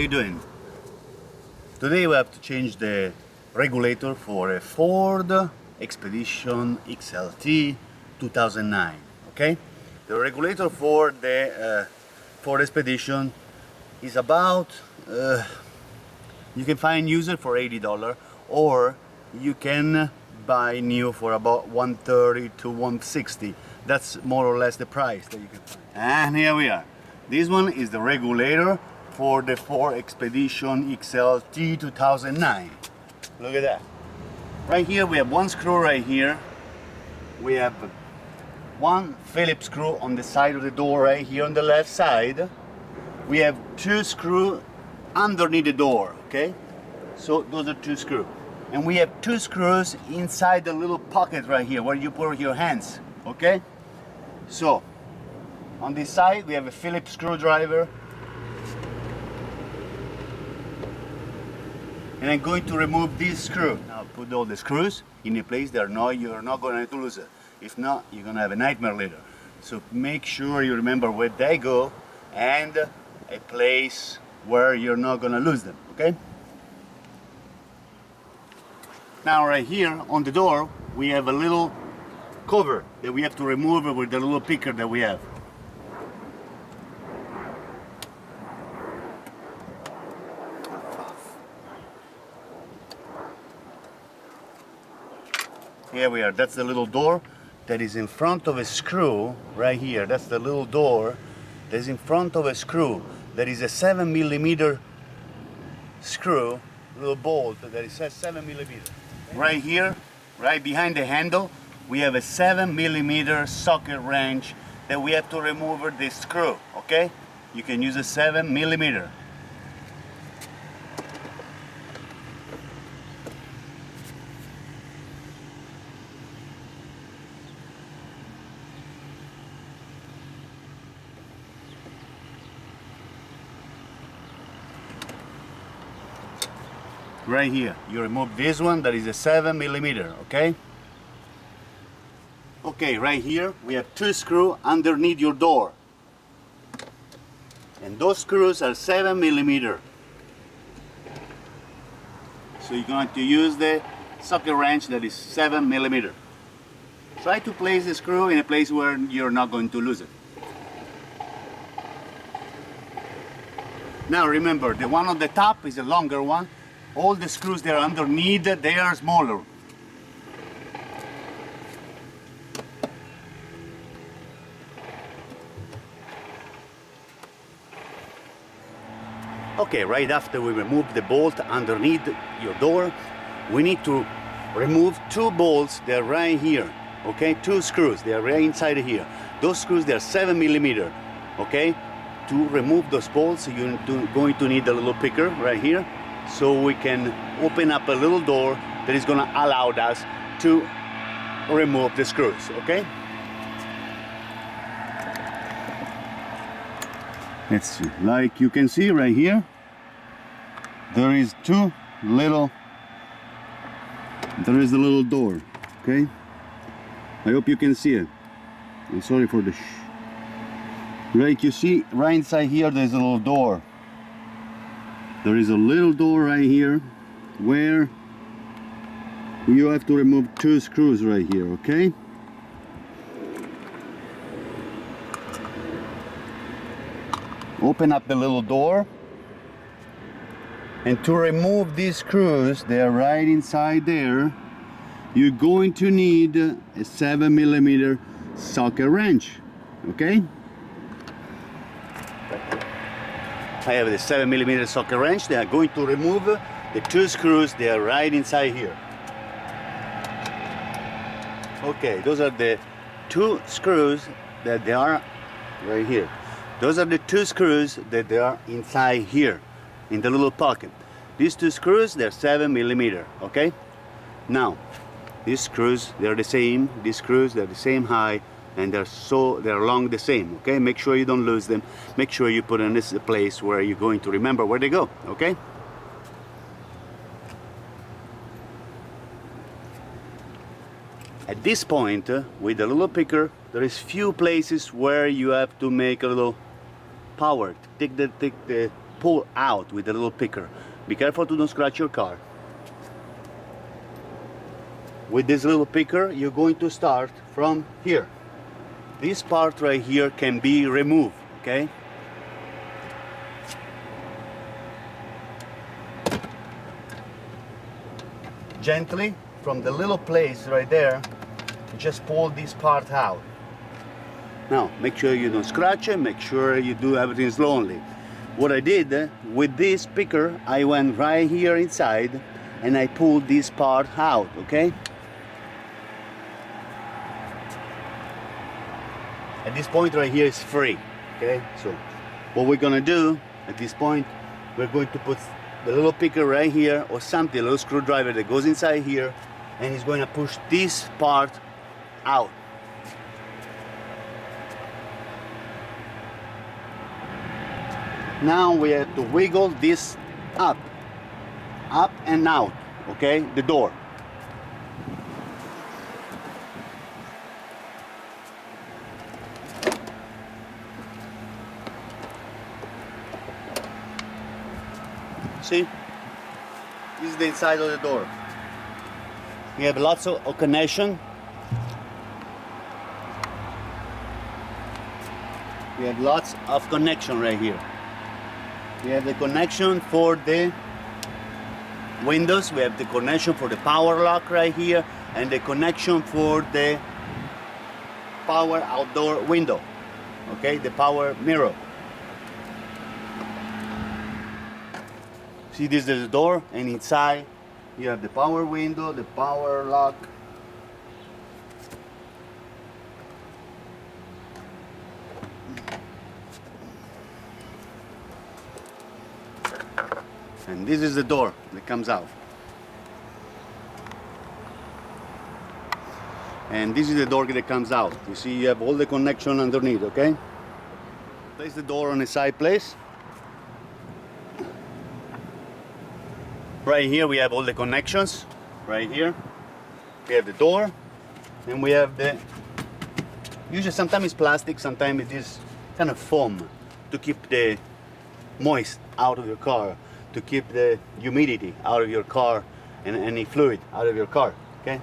you doing? Today we have to change the regulator for a Ford Expedition XLT 2009. Okay, the regulator for the Ford Expedition is about you can find used for $80, or you can buy new for about $130 to $160. That's more or less the price that you can find. And here we are. This one is the regulator for the Ford Expedition XLT 2009. Look at that. Right here we have one screw right here. We have one Phillips screw on the side of the door right here on the left side. We have two screws underneath the door, okay? So those are two screws. And we have two screws inside the little pocket right here where you put your hands, okay? So on this side we have a Phillips screwdriver. And I'm going to remove this screw. Now put all the screws in a place that you're not going to lose it. If not, you're going to have a nightmare later. So make sure you remember where they go and a place where you're not going to lose them, okay? Now right here on the door we have a little cover that we have to remove with the little picker that we have. Here we are. That's the little door that is in front of a screw right here. That's the little door that is in front of a screw. There is a 7mm screw, little bolt that says 7mm. Right here, right behind the handle, we have a 7mm socket wrench that we have to remove this screw, okay? You can use a 7mm. Right here, you remove this one that is a 7mm, okay? Okay, right here we have two screws underneath your door, and those screws are 7mm. So you're going to use the socket wrench that is 7mm. Try to place the screw in a place where you're not going to lose it. Now remember, the one on the top is a longer one. All the screws that are underneath, they are smaller. Okay, right after we remove the bolt underneath your door, we need to remove two bolts that are right here. Okay, two screws, they are right inside here. Those screws, they are 7mm. Okay, to remove those bolts, you're going to need a little picker right here, so we can open up a little door that is going to allow us to remove the screws, okay? Let's see, like you can see right here, there is a little door, okay? I hope you can see it. I'm sorry for the Like you see, right inside here there's a little door. There is a little door right here where you have to remove two screws right here, okay? Open up the little door, and to remove these screws, they are right inside there, you're going to need a 7mm socket wrench, okay? I have the 7mm socket wrench. They are going to remove the two screws. They are right inside here. Okay, those are the two screws that they are right here. Those are the two screws that they are inside here in the little pocket. These two screws, they're 7mm, okay? Now, these screws, they're the same. These screws, they're the same height, and they're along the same, okay? Make sure you don't lose them. Make sure you put in this place where you're going to remember where they go, okay? At this point, with the little picker, there is few places where you have to make a little power. Take the pull out with a little picker. Be careful to don't scratch your car. With this little picker, you're going to start from here. This part right here can be removed, okay? Gently, from the little place right there, just pull this part out. Now, make sure you don't scratch it, make sure you do everything slowly. What I did, with this picker, I went right here inside and I pulled this part out, okay? At this point right here is free, okay? So, what we're gonna do, at this point, we're going to put the little picker right here, or something, a little screwdriver that goes inside here, and it's going to push this part out. Now we have to wiggle this up and out, okay, the door. See, this is the inside of the door. We have lots of connection. We have lots of connection right here. We have the connection for the windows, we have the connection for the power lock right here, and the connection for the power outdoor window, okay, the power mirror. See, this is the door, and inside you have the power window, the power lock. And this is the door that comes out. And this is the door that comes out. You see, you have all the connection underneath, okay? Place the door on a side place. Right here we have all the connections. Right here we have the door, and we have the, usually sometimes it's plastic, sometimes it is kind of foam to keep the moist out of your car, to keep the humidity out of your car and any fluid out of your car, okay?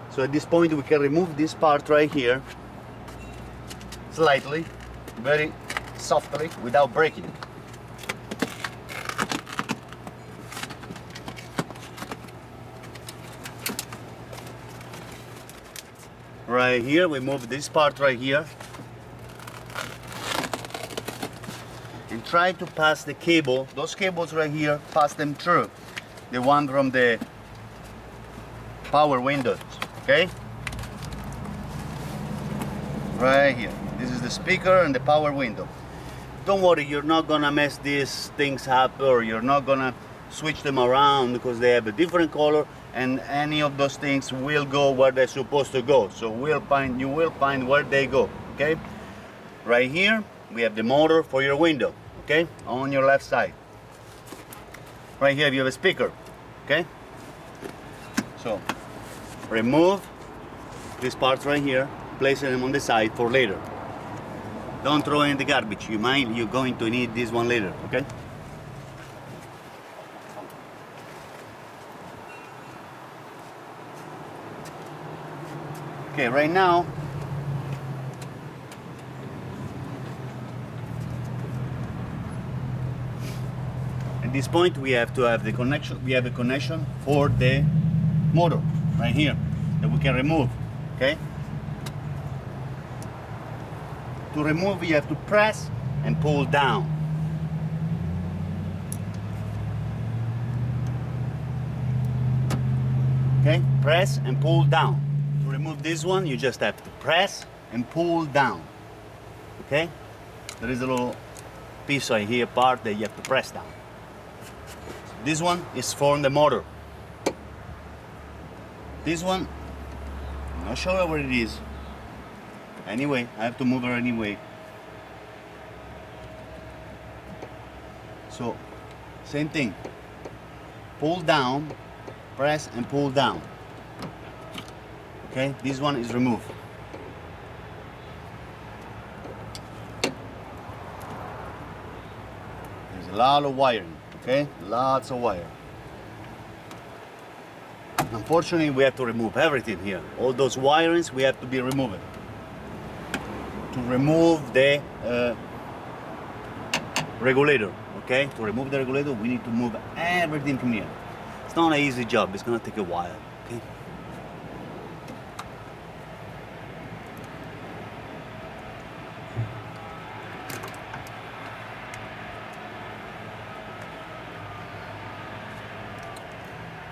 So at this point we can remove this part right here slightly, very softly, without breaking. Right here, we move this part right here and try to pass the cable, those cables right here, pass them through. The one from the power windows, okay? Right here. This is the speaker and the power window. Don't worry, you're not gonna mess these things up, or you're not gonna switch them around because they have a different color, and any of those things will go where they're supposed to go. So you will find where they go, okay? Right here, we have the motor for your window, okay? On your left side. Right here, you have a speaker, okay? So, remove these parts right here, place them on the side for later. Don't throw in the garbage. You're going to need this one later, okay? Okay, right now, at this point we have to have the connection. We have a connection for the motor right here that we can remove, okay? To remove, you have to press and pull down. Okay, press and pull down. To remove this one, you just have to press and pull down. Okay? There is a little piece right here, part that you have to press down. This one is for the motor. This one, I'm not sure where it is. Anyway, I have to move her anyway. So, same thing. Pull down, press and pull down. Okay, this one is removed. There's a lot of wiring, okay? Lots of wire. Unfortunately, we have to remove everything here. All those wirings we have to be removed. To remove the regulator, okay? To remove the regulator, we need to move everything from here. It's not an easy job, it's gonna take a while, okay?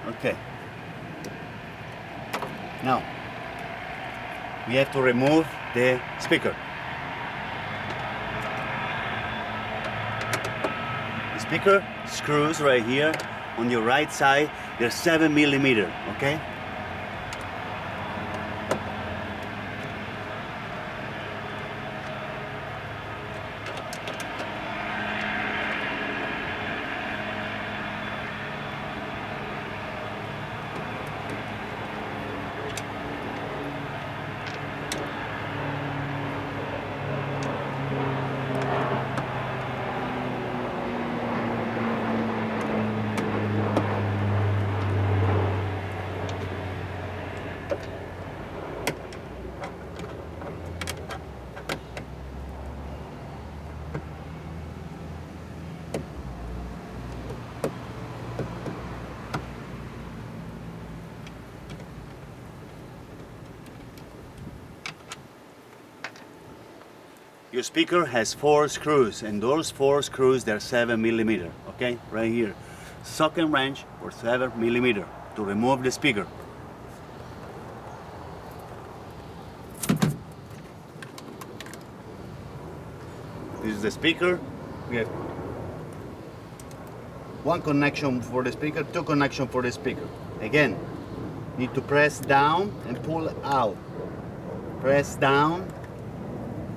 Okay. Now, we have to remove the speaker. The speaker screws right here on your right side, they're 7mm, okay? Your speaker has 4 screws, and those 4 screws, they're 7mm, okay? Right here. Socket wrench for 7mm to remove the speaker. This is the speaker. We have 1 connection for the speaker, 2 connections for the speaker. Again, need to press down and pull out. Press down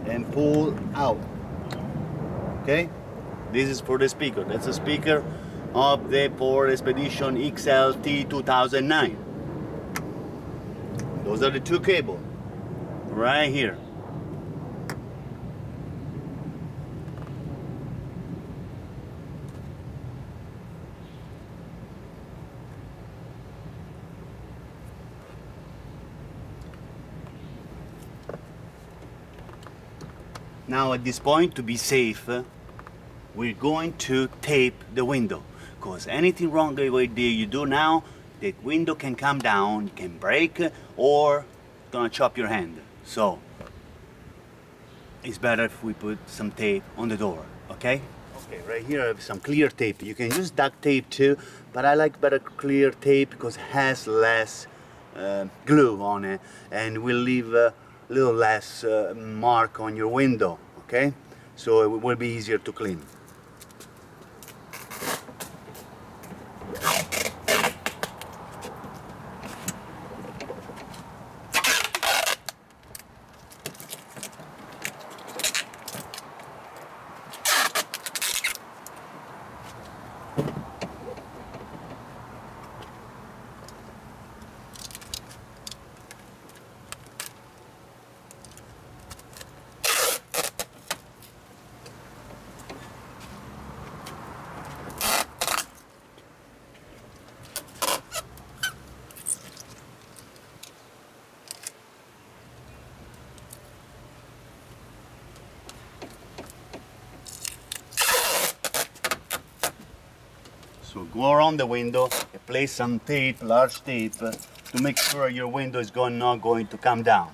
and pull out. Okay, this is for the speaker. That's the speaker of the Ford Expedition XLT 2009. Those are the 2 cables right here. Now at this point, to be safe, we're going to tape the window, because anything wrong with you do now, the window can come down, can break, or gonna chop your hand. So it's better if we put some tape on the door, okay? Okay, right here I have some clear tape. You can use duct tape too, but I like better clear tape because it has less glue on it and will leave a little less mark on your window, okay? So it will be easier to clean. So go around the window and place some tape, large tape, to make sure your window is not going to come down.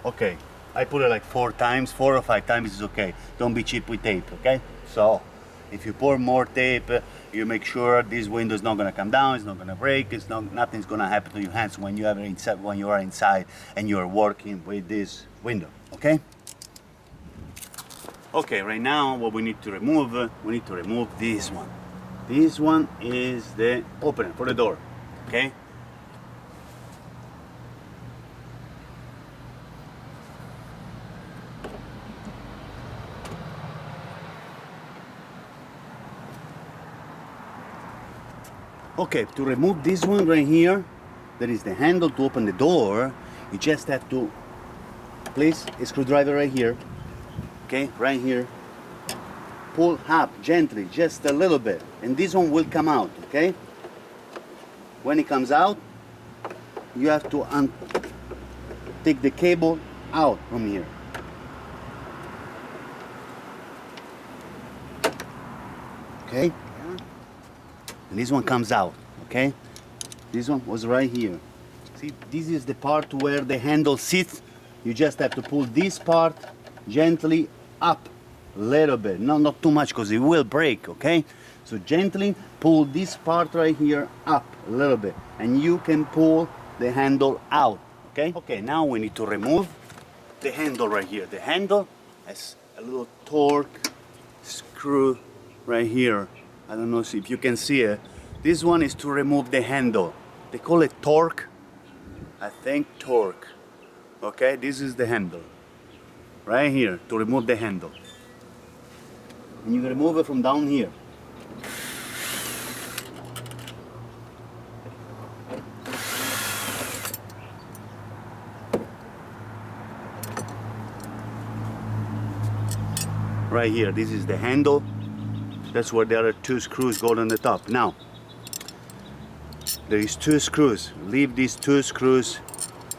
Okay, I put it like 4 times, 4 or 5 times is okay. Don't be cheap with tape, okay? So, if you pour more tape, you make sure this window is not gonna come down, it's not gonna break, nothing's gonna happen to your hands when you are inside and you are working with this window, okay? Okay, right now what we need to remove this one. This one is the opener for the door, okay? Okay, to remove this one right here, there is the handle to open the door. You just have to place a screwdriver right here, okay, right here. Pull up gently, just a little bit, and this one will come out, okay? When it comes out, you have to take the cable out from here. Okay? And this one comes out, okay? This one was right here. See, this is the part where the handle sits. You just have to pull this part gently up a little bit, not too much because it will break, okay? So gently pull this part right here up a little bit and you can pull the handle out, okay? Okay, now we need to remove the handle right here. The handle has a little torque screw right here. I don't know if you can see it. This one is to remove the handle. They call it torque. I think torque. Okay, this is the handle. Right here, to remove the handle. And you remove it from down here. Right here, this is the handle. That's where the other two screws go on the top. Now, there is two screws. Leave these two screws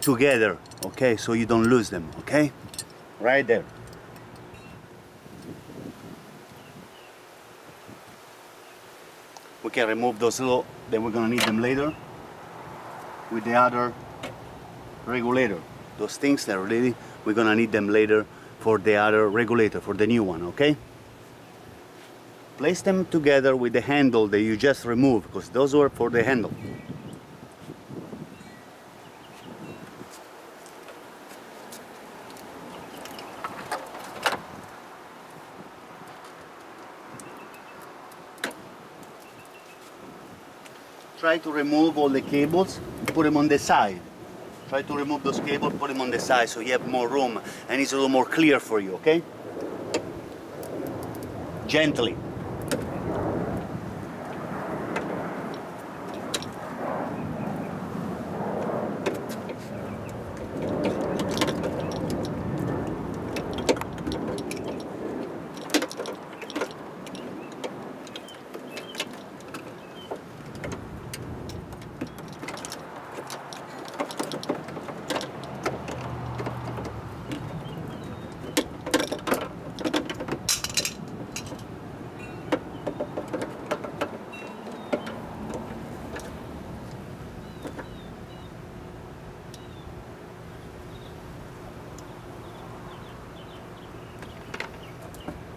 together, okay, so you don't lose them, okay? Right there. We can remove those little, then we're gonna need them later with the other regulator. Those things that really, we're gonna need them later for the other regulator, for the new one, okay? Place them together with the handle that you just removed, because those were for the handle. Try to remove all the cables, put them on the side. Try to remove those cables, put them on the side so you have more room and it's a little more clear for you, okay? Gently.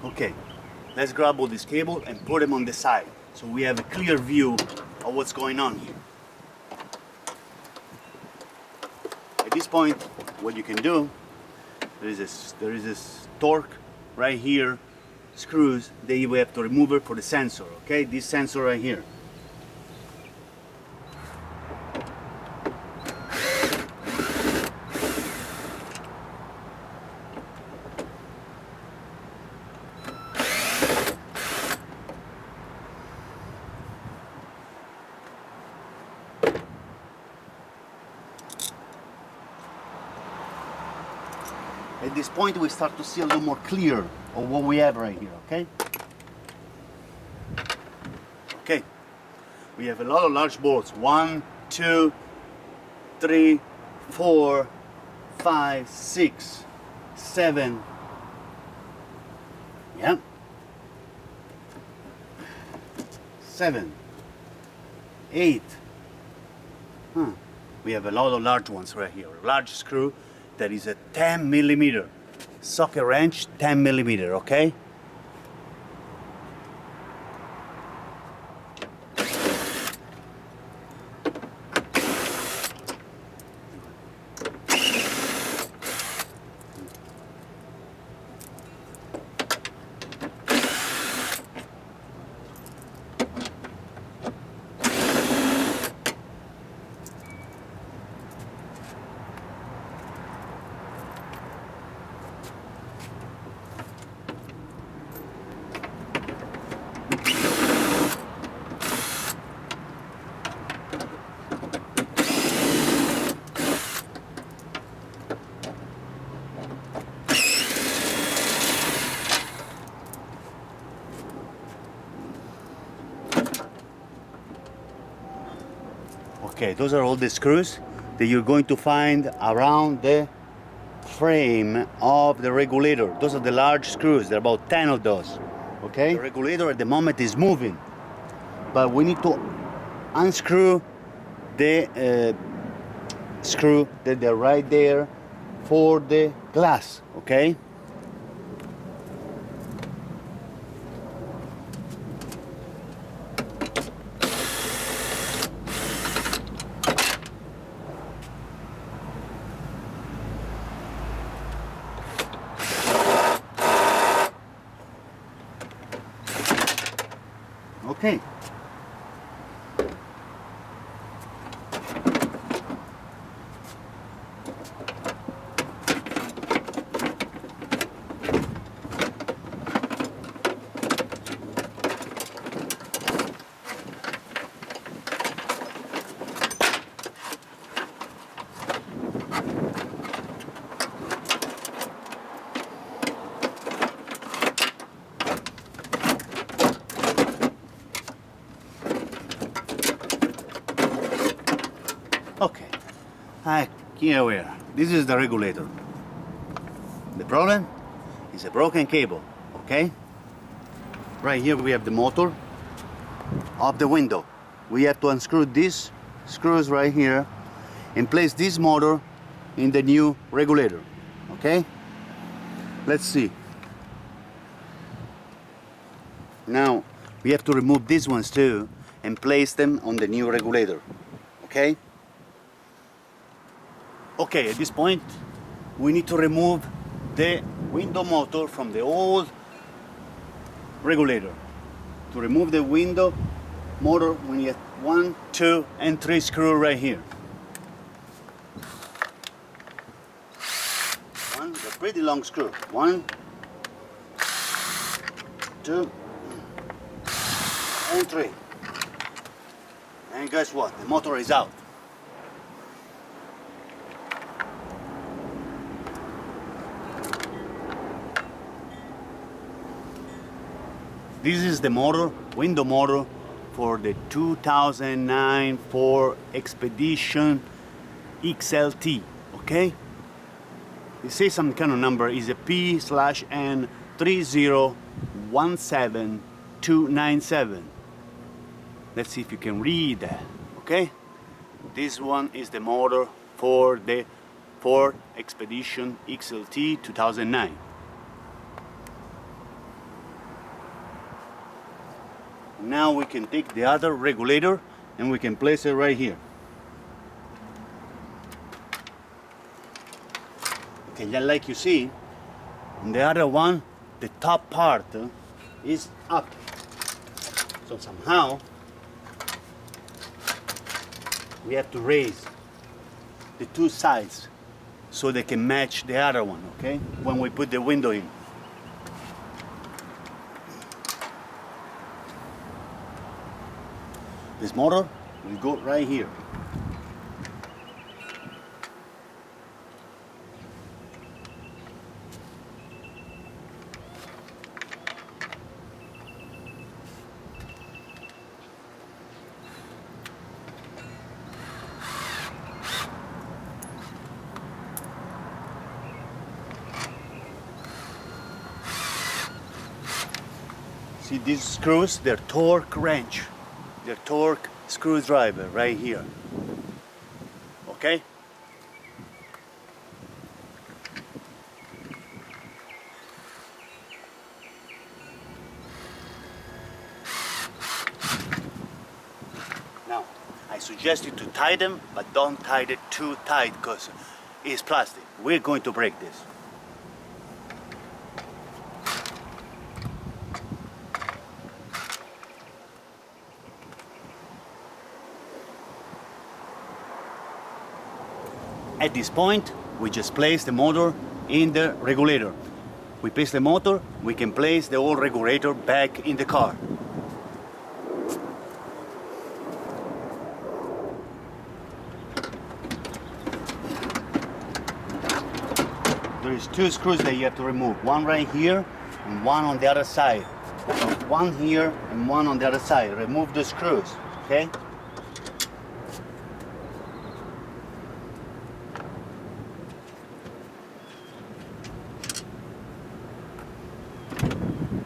Okay, let's grab all this cable and put them on the side so we have a clear view of what's going on here. At this point, what you can do, there is this torque right here, screws that you have to remove it for the sensor, okay? This sensor right here. At this point, we start to see a little more clear of what we have right here, okay? Okay, we have a lot of large bolts. 1, 2, 3, 4, 5, 6, 7. Yeah. 7, 8. We have a lot of large ones right here. A large screw that is a 10 millimeter socket wrench, 10 millimeter, okay? Okay, those are all the screws that you're going to find around the frame of the regulator. Those are the large screws. There are about 10 of those. Okay, the regulator at the moment is moving, but we need to unscrew the screw that they're right there for the glass. Okay. Okay. Okay, here we are. This is the regulator. The problem is a broken cable, okay? Right here we have the motor of the window. We have to unscrew these screws right here and place this motor in the new regulator, okay? Let's see. Now we have to remove these ones too and place them on the new regulator, okay? Okay, at this point, we need to remove the window motor from the old regulator. To remove the window motor, we need 1, 2, and 3 screws right here. One, a pretty long screw. 1, 2, and 3. And guess what? The motor is out. This is the motor, window motor for the 2009 Ford Expedition XLT, okay? It says some kind of number, is a P/N 3017297. Let's see if you can read that, okay? This one is the motor for the Ford Expedition XLT 2009. Now we can take the other regulator and we can place it right here. Okay, just like you see, on the other one, the top part is up. So somehow we have to raise the two sides so they can match the other one, okay? When we put the window in. This motor will go right here. See these screws, they're torque wrench. The torque screwdriver right here. Okay? Now, I suggest you to tie them, but don't tie it too tight because it's plastic. We're going to break this. At this point, we just place the motor in the regulator. We place the motor, we can place the old regulator back in the car. There is 2 screws that you have to remove. One right here and one on the other side. One here and one on the other side. Remove the screws, okay?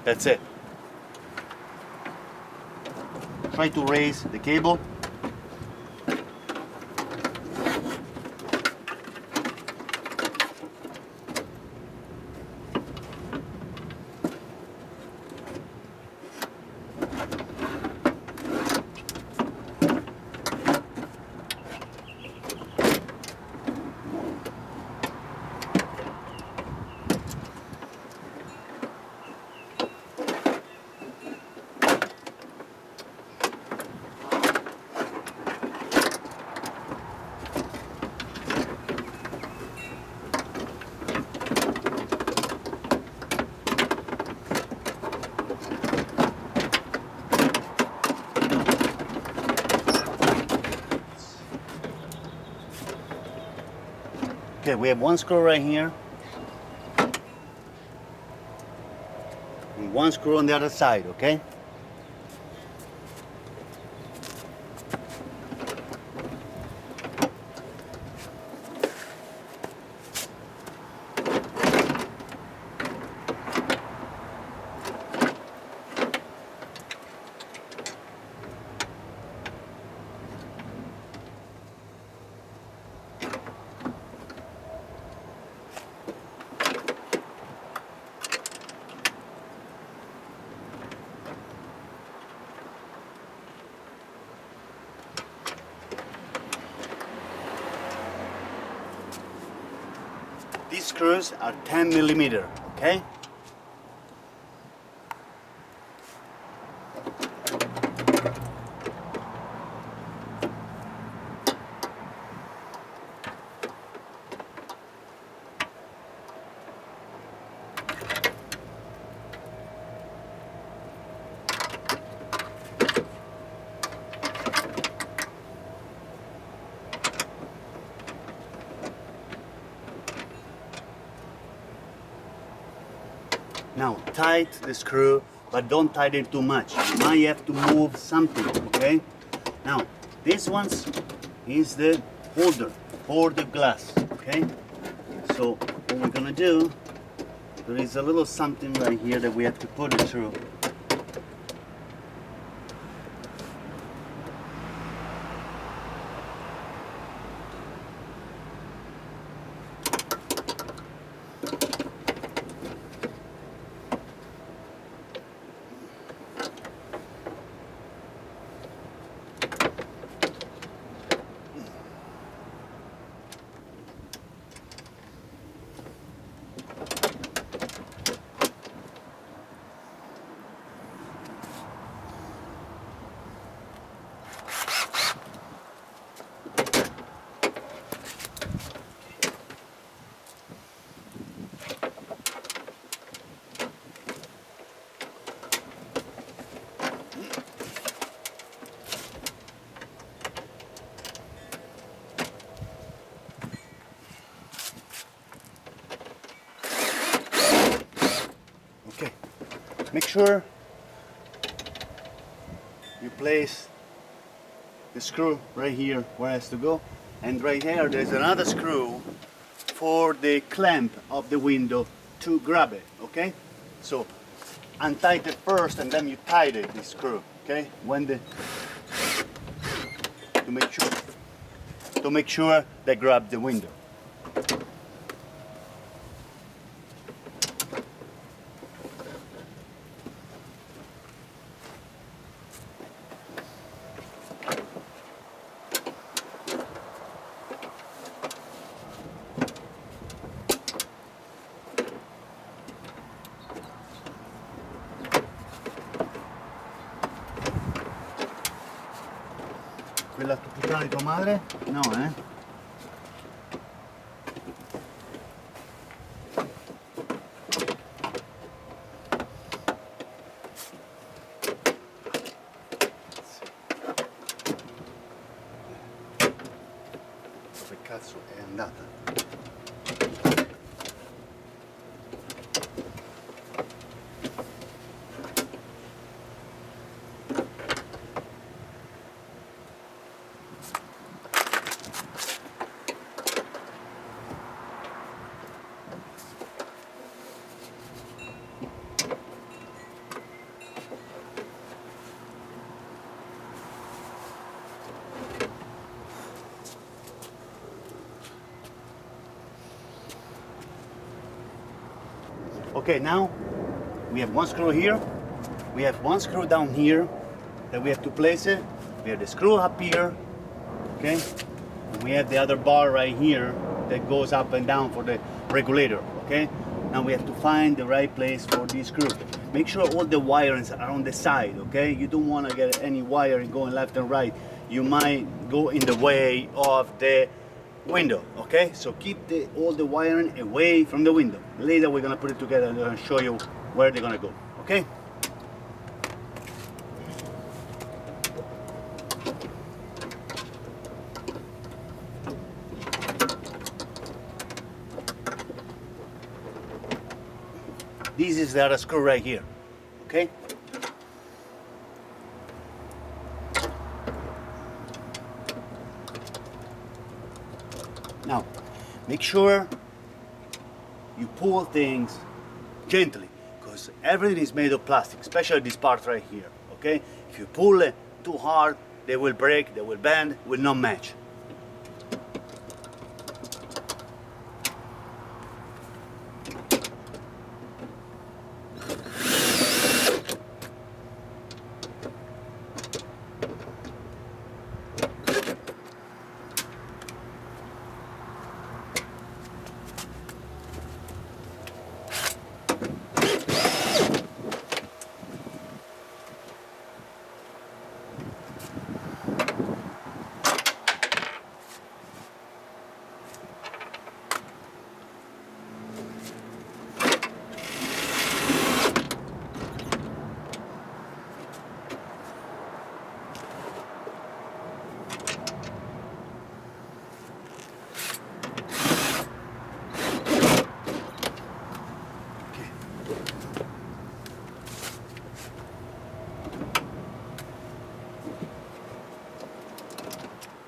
That's it. Try to raise the cable. Okay, we have one screw right here and one screw on the other side, okay? These screws are 10 millimeter, okay? Now tight the screw, but don't tighten it too much. You might have to move something, okay? Now, this one is the holder for the glass, okay? So what we're gonna do, there is a little something right here that we have to put it through. Okay, make sure you place the screw right here where it has to go, and right here there's another screw for the clamp of the window to grab it, okay? So untighten it first and then you tighten the screw, okay? To make sure they grab the window. Quella puttana di tua madre? No, eh? Dove cazzo è andata? Okay, now we have one screw here, we have one screw down here that we have to place it. We have the screw up here, okay, and we have the other bar right here that goes up and down for the regulator. Okay, now we have to find the right place for this screw. Make sure all the wirings are on the side. Okay, you don't want to get any wiring going left and right. You might go in the way of the window. Okay, so keep all the wiring away from the window. Later we're gonna put it together and I'm gonna show you where they're gonna go. Okay. This is the other screw right here. Okay. Now, make sure you pull things gently, because everything is made of plastic, especially this part right here. Okay. If you pull it too hard, they will break, they will bend, will not match.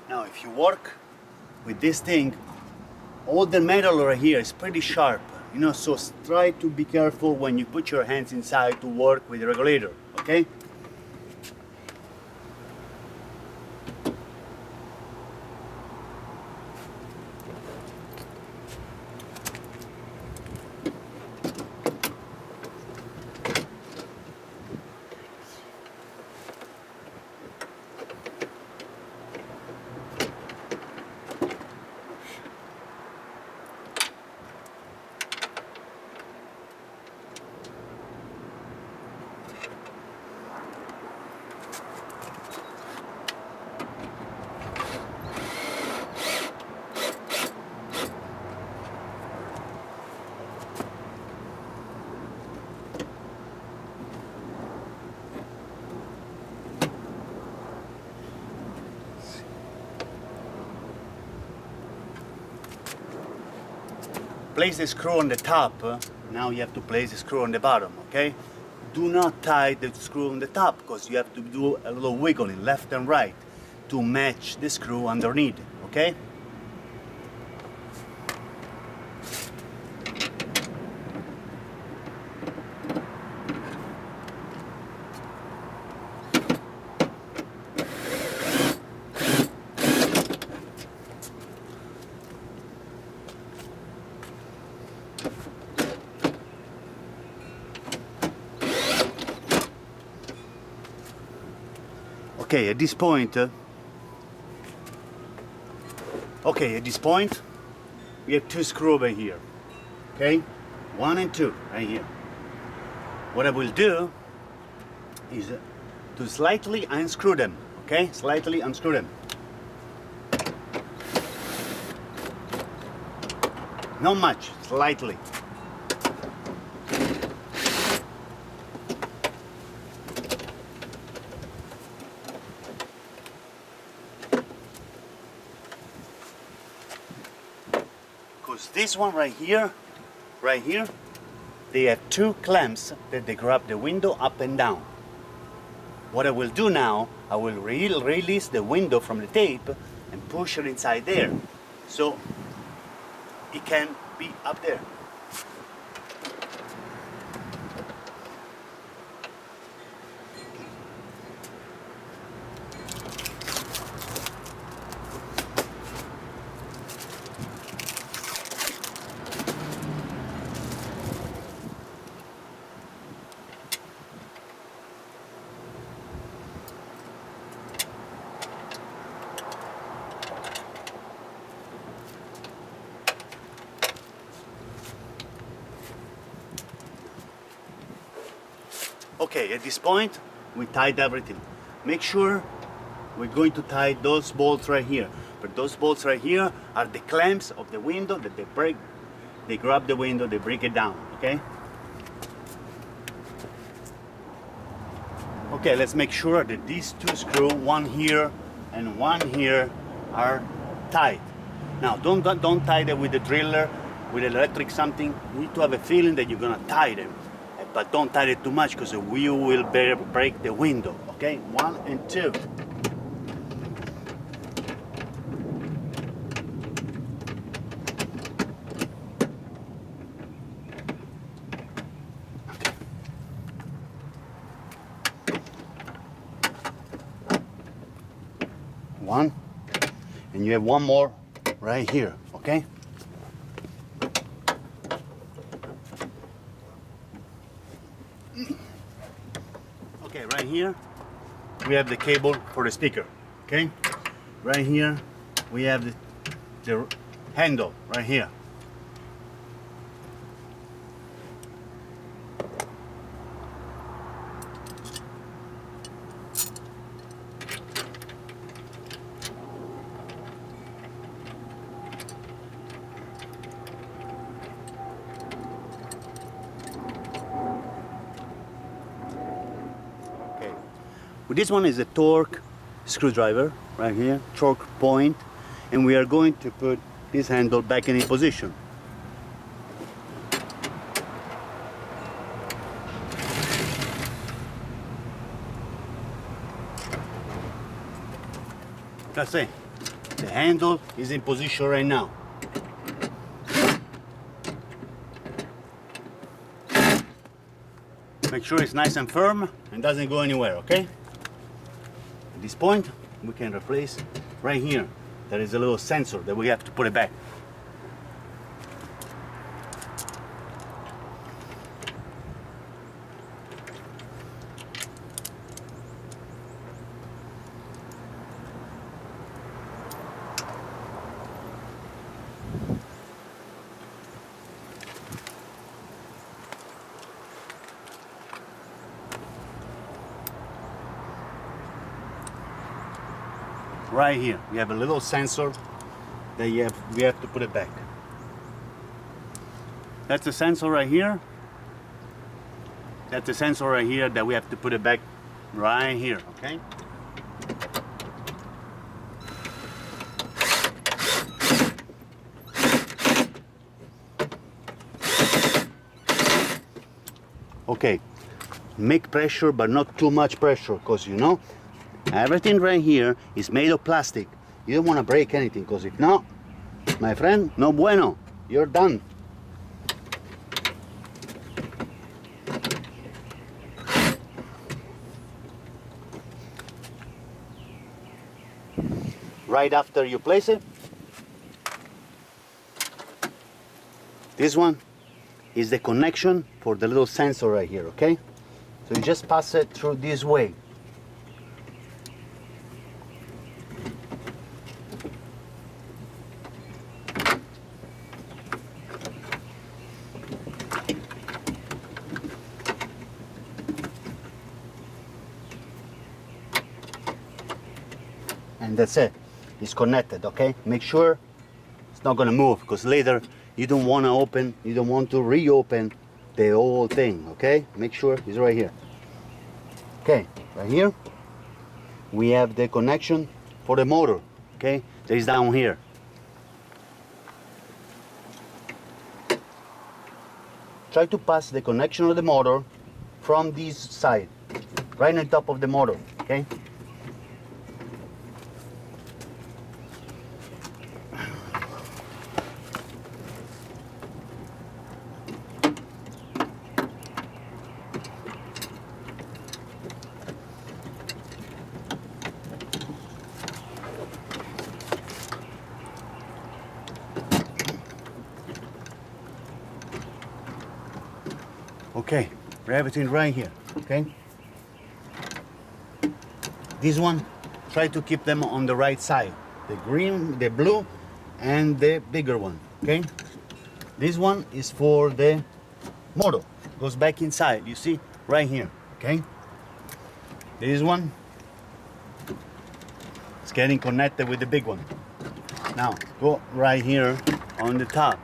Now, if you work with this thing, all the metal right here is pretty sharp, you know, so try to be careful when you put your hands inside to work with the regulator, okay? Place the screw on the top, now you have to place the screw on the bottom, okay? Do not tie the screw on the top, because you have to do a little wiggling left and right to match the screw underneath, okay? Okay, at this point, we have two screws over here. Okay, 1 and 2 right here. What I will do is to slightly unscrew them. Okay, slightly unscrew them. Not much, slightly. This one right here, they have two clamps that they grab the window up and down. What I will do now, I will release the window from the tape and push it inside there, so it can be up there. Okay, at this point, we tied everything. Make sure we're going to tie those bolts right here. But those bolts right here are the clamps of the window that they break. They grab the window, they break it down, okay? Okay, let's make sure that these two screws, one here and one here, are tight. Now, don't tie them with a driller, with electric something. You need to have a feeling that you're gonna tie them. But don't tie it too much because the wheel will break the window, okay? 1 and 2. One, and you have one more right here, okay? Okay, right here we have the cable for the speaker, okay? Right here we have the handle right here. This one is a torque screwdriver right here, torque point, and we are going to put this handle back in position. That's it. The handle is in position right now. Make sure it's nice and firm and doesn't go anywhere, okay? At this point, we can replace right here. There is a little sensor that we have to put it back. Right here, we have a little sensor that we have to put it back. That's the sensor right here. That's the sensor right here that we have to put it back right here, okay? Okay, make pressure, but not too much pressure, because you know, everything right here is made of plastic. You don't want to break anything, because if not, my friend, no bueno, you're done. Right after you place it, this one is the connection for the little sensor right here, okay? So you just pass it through this way. And that's it. It's connected, okay? Make sure it's not gonna move, because later you don't want to reopen the whole thing, okay? Make sure it's right here. Okay, right here we have the connection for the motor, okay? That is down here. Try to pass the connection of the motor from this side, right on top of the motor, okay? Okay, everything right here, okay? This one, try to keep them on the right side. The green, the blue, and the bigger one, okay? This one is for the motor. Goes back inside, you see, right here, okay? This one is getting connected with the big one. Now go right here on the top.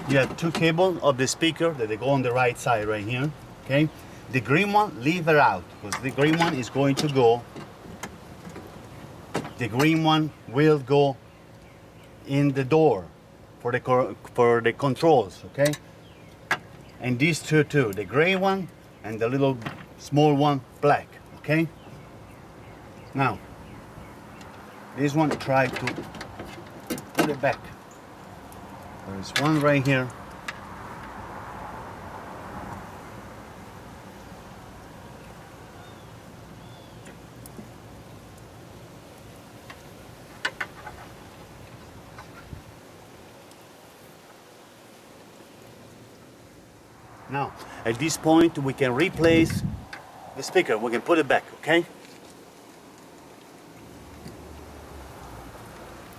You have two cables of the speaker that they go on the right side right here, okay? The green one, leave it out, because the green one is going to go, the green one will go in the door for the controls, okay? And these two too, the gray one and the little small one, black, okay? Now, this one, try to put it back. There's one right here. Now, at this point, we can replace the speaker. We can put it back, okay?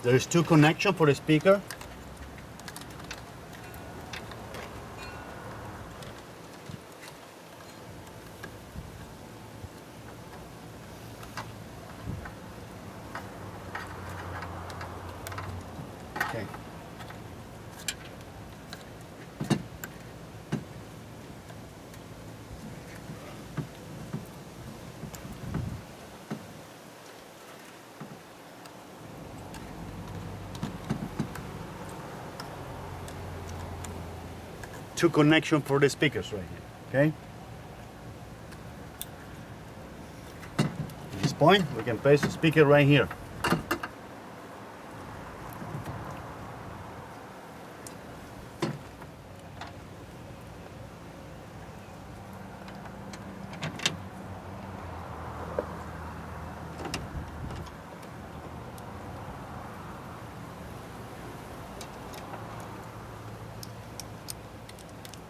There's two connections for the speaker. Okay. Two connections for the speakers right here, okay? At this point, we can place the speaker right here.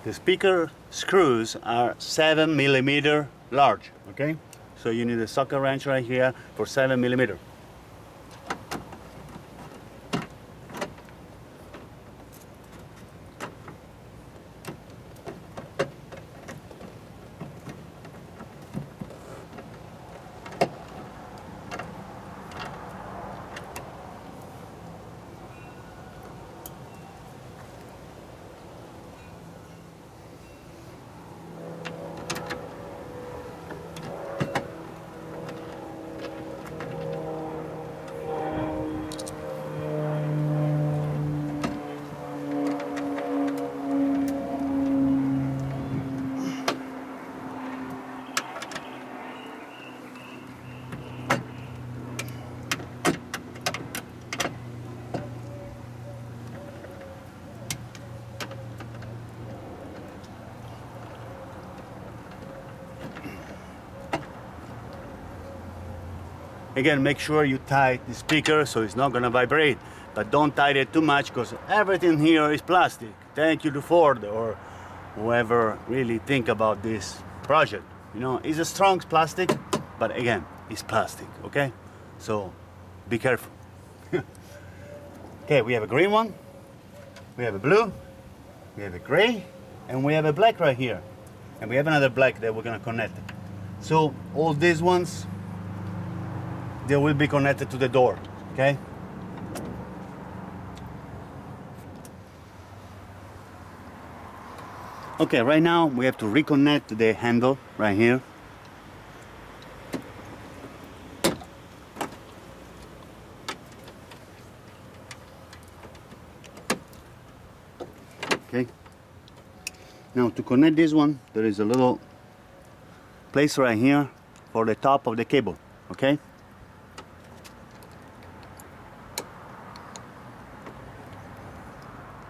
The speaker screws are 7mm large, okay? So you need a socket wrench right here for 7mm. Again, make sure you tie the speaker so it's not gonna vibrate, but don't tie it too much because everything here is plastic. Thank you to Ford or whoever really think about this project. You know, it's a strong plastic, but again, it's plastic, okay? So be careful. Okay, we have a green one, we have a blue, we have a gray, and we have a black right here. And we have another black that we're gonna connect. So all these ones, they will be connected to the door, okay? Okay, right now we have to reconnect the handle right here. Okay. Now to connect this one, there is a little place right here for the top of the cable, okay?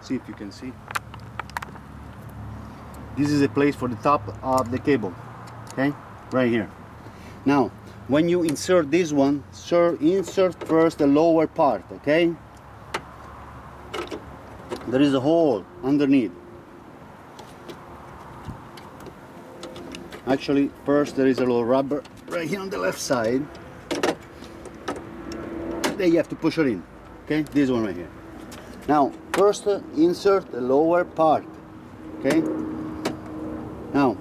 See if you can see. This is a place for the top of the cable, okay? Right here. Now, when you insert this one, insert first the lower part, okay? There is a hole underneath. Actually, first there is a little rubber right here on the left side. Then you have to push it in. Okay, this one right here. Now, first insert the lower part. Okay. Now,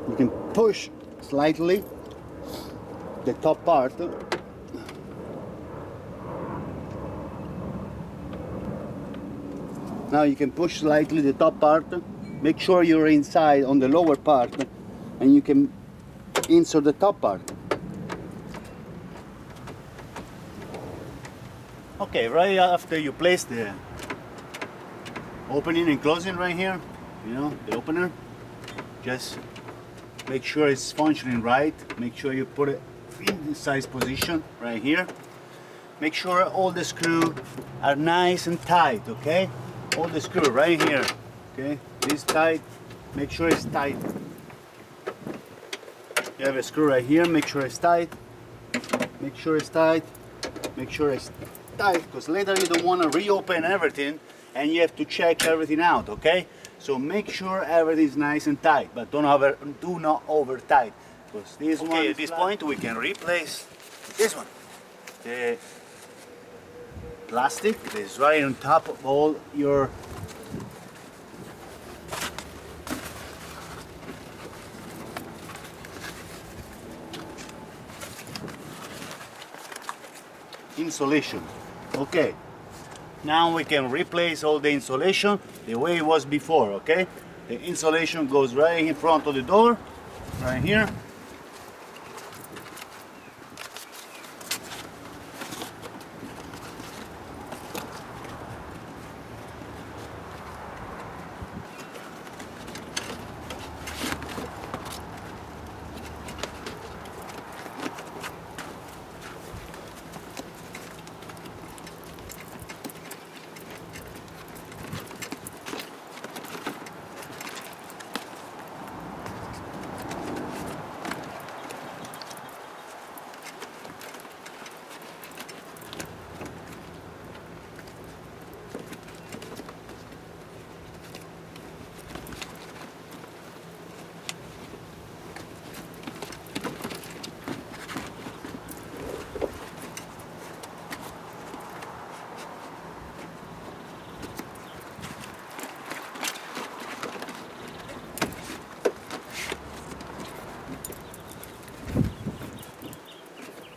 you can push slightly the top part. Now you can push slightly the top part. Make sure you're inside on the lower part, and you can insert the top part. Okay, right after you place the opening and closing right here, you know, the opener, just make sure it's functioning right. Make sure you put it in the size position right here. Make sure all the screws are nice and tight, okay? All the screw right here, okay? This tight, make sure it's tight. You have a screw right here, make sure it's tight. Make sure it's tight. Make sure it's tight, because later you don't want to reopen everything and you have to check everything out, okay? So make sure everything's nice and tight, but do not over tight, because this one. Okay, at this point we can replace this one. The plastic that is right on top of all your insulation. Okay, now we can replace all the insulation the way it was before, okay? The insulation goes right in front of the door, right here.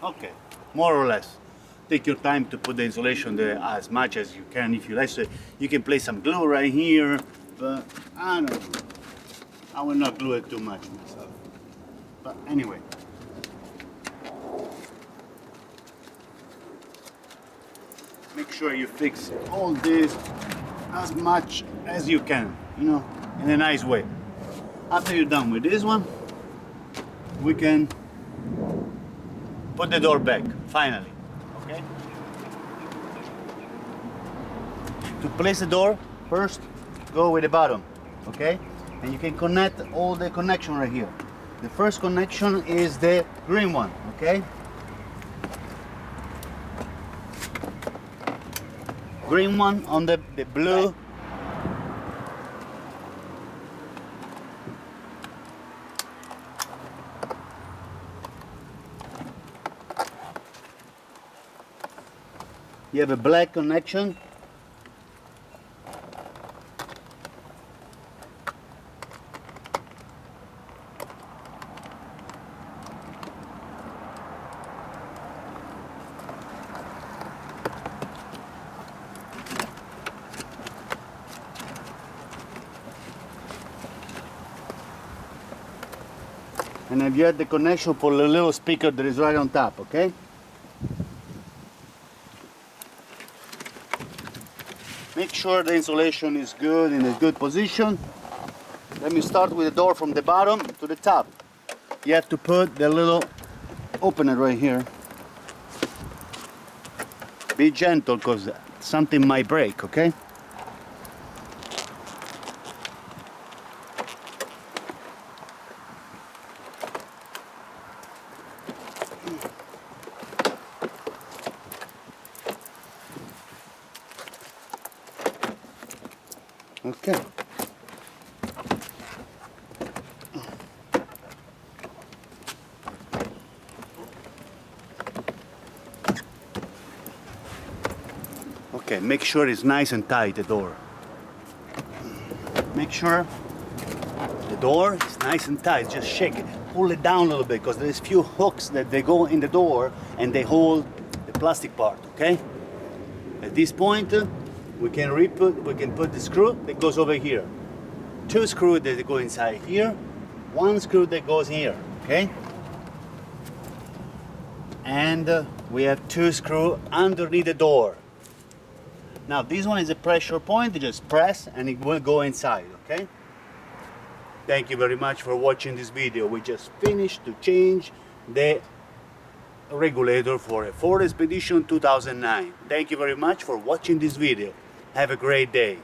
Okay, more or less. Take your time to put the insulation there as much as you can. If you like, so you can place some glue right here, but I don't know. I will not glue it too much myself. But anyway. Make sure you fix all this as much as you can, you know, in a nice way. After you're done with this one, we can put the door back, finally, okay? To place the door, first go with the bottom, okay? And you can connect all the connection right here. The first connection is the green one, okay? Green one on the blue. You have a black connection. And if you have the connection for the little speaker that is right on top, okay? Make sure the insulation is good, in a good position. Let me start with the door from the bottom to the top. You have to put the little opener right here. Be gentle, because something might break, okay? Okay. Okay, make sure it's nice and tight, the door. Make sure the door is nice and tight. Just shake it, pull it down a little bit, because there's few hooks that they go in the door and they hold the plastic part, okay? At this point, we can put the screw that goes over here. 2 screws that go inside here, 1 screw that goes here, okay? And we have 2 screws underneath the door. Now this one is a pressure point. You just press and it will go inside, okay? Thank you very much for watching this video. We just finished to change the regulator for a Ford Expedition 2009. Thank you very much for watching this video. Have a great day.